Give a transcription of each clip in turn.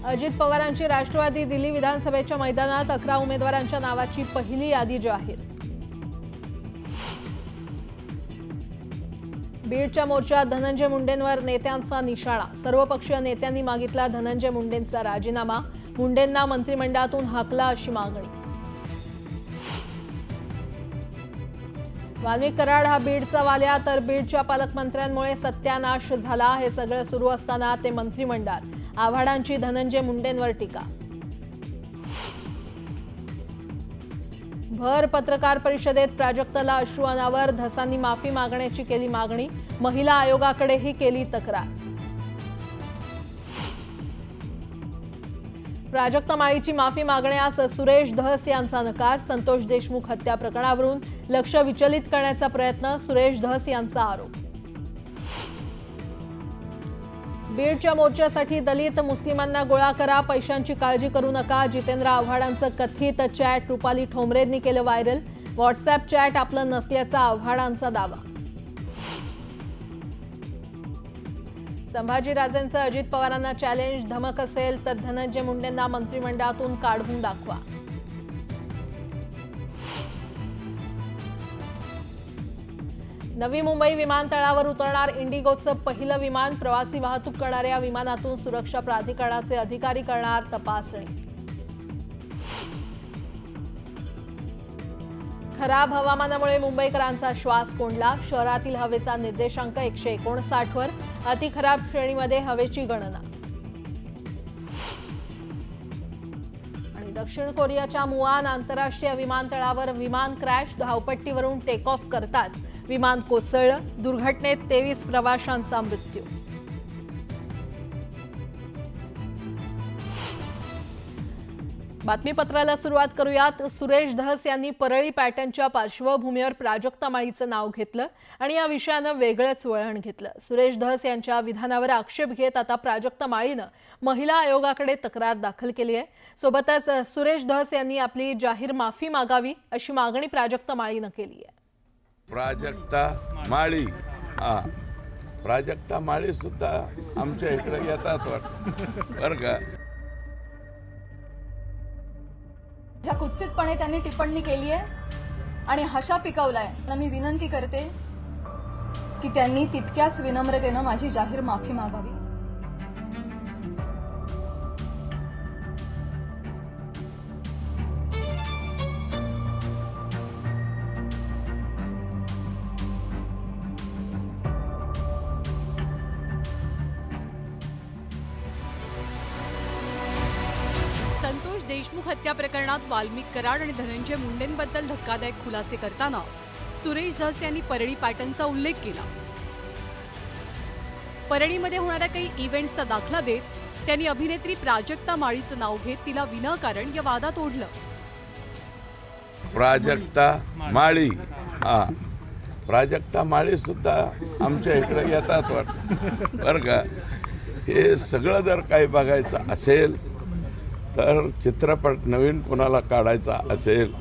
अजित पवारांची राष्ट्रवादी दिल्ली विधानसभेच्या मैदानात 11 उमेदवारांच्या नावाची पहिली यादी जाहीर। बीडच्या मोर्चात धनंजय मुंडेंवर नेत्यांचा निशाणा। सर्वपक्षीय नेत्यांनी मागितला धनंजय मुंडेंचा राजीनामा। मुंडेंना मंत्रिमंडळातून हाकला अशी मागणी। वाल्मिक कराड हा बीडचा वाल्या, तर बीडच्या पालकमंत्र्यांमुळे सत्यानाश झाला। हे सगळं सुरू असताना ते मंत्रिमंडळात। आव्हाडांची धनंजय मुंडेंवर टीका। भर पत्रकार परिषदेत प्राजक्ताला अश्रू अनावर। धसांनी माफी मागण्याची केली मागणी। महिला आयोगाकडेही केली तक्रार। प्राजक्ता माळीची माफी मागण्यास सुरेश धस यांचा नकार। संतोष देशमुख हत्या प्रकरणावरून लक्ष विचलित करण्याचा प्रयत्न, सुरेश धस यांचा आरोप। बीडच्या मोर्चासाठी दलित मुस्लिमांना गोळा करा, पैशांची काळजी करू नका। जितेंद्र आव्हाडांचं कथित चॅट रुपाली ठोंबरेंनी केलं व्हायरल। व्हॉट्सअप चॅट आपलं नसल्याचा आव्हाडांचा दावा। संभाजीराजेंचं अजित पवारांना चॅलेंज, धमक असेल तर धनंजय मुंडेंना मंत्रिमंडळातून काढून दाखवा। नवी मुंबई विमानतळावर उतरणार इंडिगोचं पहिलं विमान। प्रवासी वाहतूक करणाऱ्या विमानातून सुरक्षा प्राधिकरणाचे अधिकारी करणार तपासणी। खराब हवामानामुळे मुंबईकरांचा श्वास कोंडला। शहरातील हवेचा निर्देशांक 159 वर। अति खराब श्रेणीमध्ये हवेची गणना। आणि दक्षिण कोरियाच्या मुआन आंतरराष्ट्रीय विमानतळावर विमान क्रॅश। धावपट्टीवरून टेक ऑफ करताच विमान कोसळलं। दुर्घटनेत 23 प्रवाशांचा मृत्यू। बातमीपत्राला सुरुवात करूयात। सुरेश धस यांनी परळी पॅटर्नच्या पार्श्वभूमीवर प्राजक्ता माळीचं नाव घेतलं आणि या विषयानं वेगळंच वळण घेतलं। सुरेश धस यांच्या विधानावर आक्षेप घेत आता प्राजक्ता माळीनं महिला आयोगाकडे तक्रार दाखल केली आहे। सोबतच सुरेश धस यांनी आपली जाहीर माफी मागावी अशी मागणी प्राजक्ता माळीनं केली आहे। प्राजक्ता माळी सुद्धा आमच्या इकडे येतात बरं का। ज्या कुत्सितपणे त्यांनी टिप्पणी केली आहे आणि हशा पिकवलाय, मी विनंती करते की त्यांनी तितक्याच विनम्रतेनं माझी जाहीर माफी मागावी। संतोष देशमुख हत्या प्रकरणात वाल्मिक कराड आणि धनंजय मुंडेंबद्दल धक्कादायक खुलासे करताना सुरेश धस यांनी परळी पॅटर्नचा उल्लेख केला। परळीमध्ये होणाऱ्या काही इव्हेंट्सचा दाखला देत त्यांनी अभिनेत्री प्राजक्ता माळीचं नाव घेत तिला विनाकारण या वादात ओढलं। प्राजक्ता माळी सुद्धा आमच्या इकडे येतात बरं का। हे सगळं जर काही बघायचं असेल तर चित्रपट नवीन कोणाला काढायचा असेल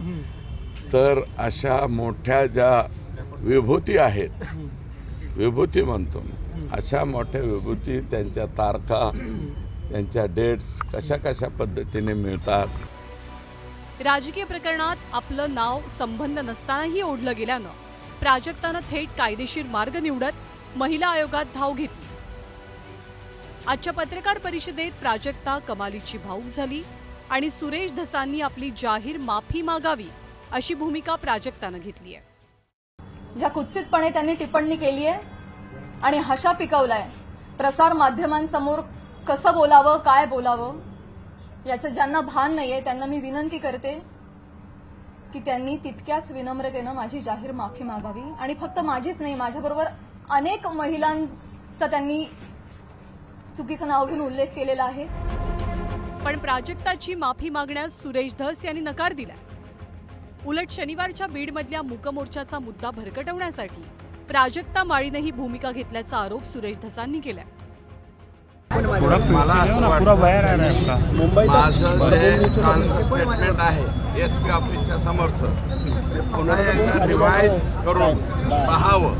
तर अशा मोठ्या ज्या विभूती आहेत, विभूती म्हणतो अशा मोठ्या विभूती, त्यांच्या तारखा, त्यांच्या डेट्स कशा कशा पद्धतीने मिळतात। राजकीय प्रकरणात आपलं नाव संबंध नसतानाही ओढलं गेल्यानं प्राजक्तानं थेट कायदेशीर मार्ग निवडत महिला आयोगात धाव घेतली। आजच्या पत्रकार परिषदेत प्राजक्ता कमालीची भाऊक झाली आणि सुरेश धसांनी आपली जाहीर माफी मागावी अशी भूमिका प्राजक्तानं घेतली आहे। ज्या कुत्सितपणे त्यांनी टिप्पणी केली आहे आणि हशा पिकवलाय, प्रसार माध्यमांसमोर कसं बोलावं, काय बोलावं याचं ज्यांना भान नाहीये त्यांना मी विनंती करते की त्यांनी तितक्याच विनम्रतेनं माझी जाहीर माफी मागावी। आणि फक्त माझीच नाही, माझ्याबरोबर अनेक महिलांचा त्यांनी चुकीचं नाव घेऊन उल्लेख केलेला आहे। पण प्राजक्ताची माफी मागण्यास सुरेश धस यांनी नकार दिला। उलट शनिवारच्या बीडमधल्या मूक मोर्चाचा मुद्दा भरकटवण्यासाठी प्राजक्ता माळीनं ही भूमिका घेतल्याचा आरोप सुरेश धसांनी केलाय। मला असं वाटतं माझं जे कालचं स्टेटमेंट आहे SP ऑफिसच्या समोरचं ते पुन्हा एकदा रिवाईज करून पाहावं.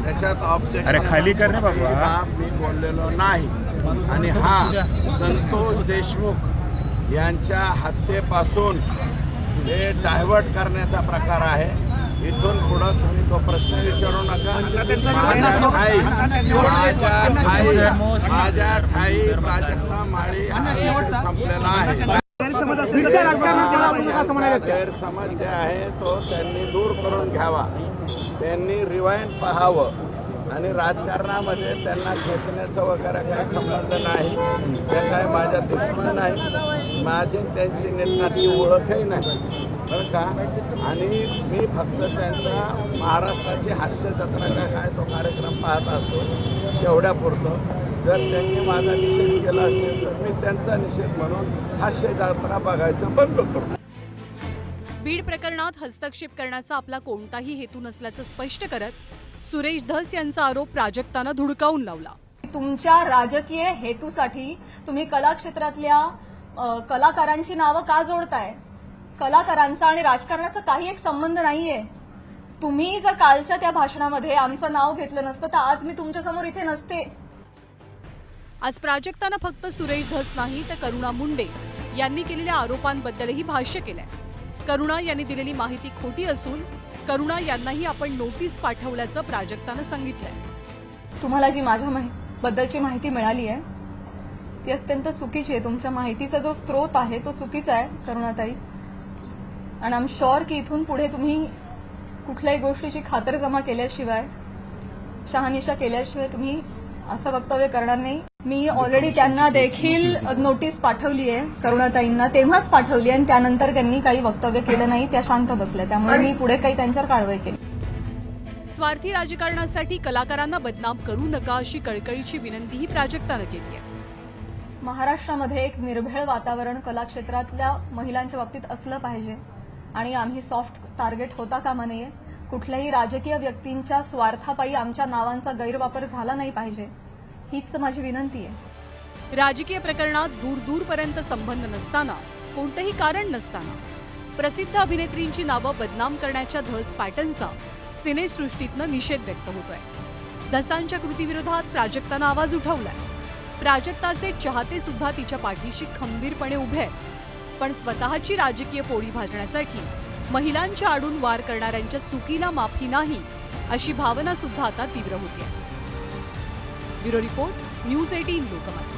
त्याच्यात ऑब्जेक्शन खाली कर रे बाबा. मी बोललेलो नाही. आणि हा संतोष देशमुख यांच्या हत्येपासून हे डायव्हर्ट करण्याचा प्रकार आहे. इथून पुढं तुम्ही तो प्रश्न विचारू नका. माझ्या ठाई प्राजक्ता माळी हा विषय संपलेला आहे. गैरसमज जे आहे तो त्यांनी दूर करून घ्यावा. त्यांनी रिवाइंड पाहावं आणि राजकारणामध्ये त्यांना खेचण्याचं वगैरे काही संबंध नाही. ते काय माझ्या दुश्मन नाही, माझी त्यांची नीटनाटी ओळखही नाही बरं का. आणि मी फक्त त्यांचा महाराष्ट्राची हास्य जत्रा का काय तो कार्यक्रम पाहत असतो तेवढ्यापुरतं. जर त्यांनी माझा निषेध केला असेल तर मी त्यांचा निषेध म्हणून हास्य जत्रा बघायचं बंद करतो. बीड प्रकरणात हस्तक्षेप करण्याचा आपला कोणताही हेतू नसल्याचं स्पष्ट करत सुरेश धस यांचा आरोप प्राजक्तानं धुडकावून लावला. तुमच्या राजकीय हेतूसाठी तुम्ही कला क्षेत्रातल्या कलाकारांची नावं का जोडताय? कलाकारांचा आणि राजकारणाचा काही एक संबंध नाहीये. तुम्ही जर कालच्या त्या भाषणामध्ये आमचं नाव घेतलं नसतं तर आज मी तुमच्यासमोर इथे नसते. आज प्राजक्तानं फक्त सुरेश धस नाही तर करुणा मुंडे यांनी केलेल्या आरोपांबद्दलही भाष्य केलंय. करुणा यांनी दिलेली माहिती खोटी असून करुणा यांनाही आपण नोटीस पाठवल्याचं प्राजक्तानं सांगितलंय. तुम्हाला जी माझ्या बद्दलची माहिती मिळाली आहे ती अत्यंत चुकीची आहे. तुमच्या माहितीचा जो स्रोत आहे तो चुकीचा आहे करुणाताई. आणि आय एम शुअर की इथून पुढे तुम्ही कुठल्याही गोष्टीची खातरजमा केल्याशिवाय, शहानिशा केल्याशिवाय तुम्ही असं वक्तव्य करणार नाही. मी ऑलरेडी त्यांना देखील नोटीस पाठवली आहे, करुणाताईंना तेव्हाच पाठवली आहे आणि त्यानंतर त्यांनी काही वक्तव्य केलं नाही, त्या शांत बसल्या. त्यामुळे मी पुढे काही त्यांच्यावर कारवाई केली. स्वार्थी राजकारणासाठी कलाकारांना बदनाम करू नका अशी कळकळीची विनंतीही प्राजक्तानं केली आहे. महाराष्ट्रामध्ये एक निर्भेळ वातावरण कला क्षेत्रातल्या महिलांच्या बाबतीत असलं पाहिजे आणि आम्ही सॉफ्ट टार्गेट होता कामा नये. कुठल्याही राजकीय व्यक्तींच्या स्वार्थापायी आमच्या नावांचा गैरवापर झाला नाही पाहिजे, हीच तर माझी विनंती आहे. राजकीय प्रकरणात दूरपर्यंत संबंध नसताना, कोणतंही कारण नसताना प्रसिद्ध अभिनेत्रींची नावं बदनाम करण्याच्या धस पॅटर्नचा सिनेसृष्टीतनं निषेध व्यक्त होतोय. धसांच्या कृतीविरोधात प्राजक्तानं आवाज उठवलाय. प्राजक्ताचे चाहते सुद्धा तिच्या पाठीशी खंबीरपणे उभे आहेत. पण स्वतःची राजकीय पोळी भाजण्यासाठी महिलांच्या आडून वार करणाऱ्यांच्या चुकीला माफी नाही अशी भावना सुद्धा आता तीव्र होतीये. Bureau report, news 18 Lokmat.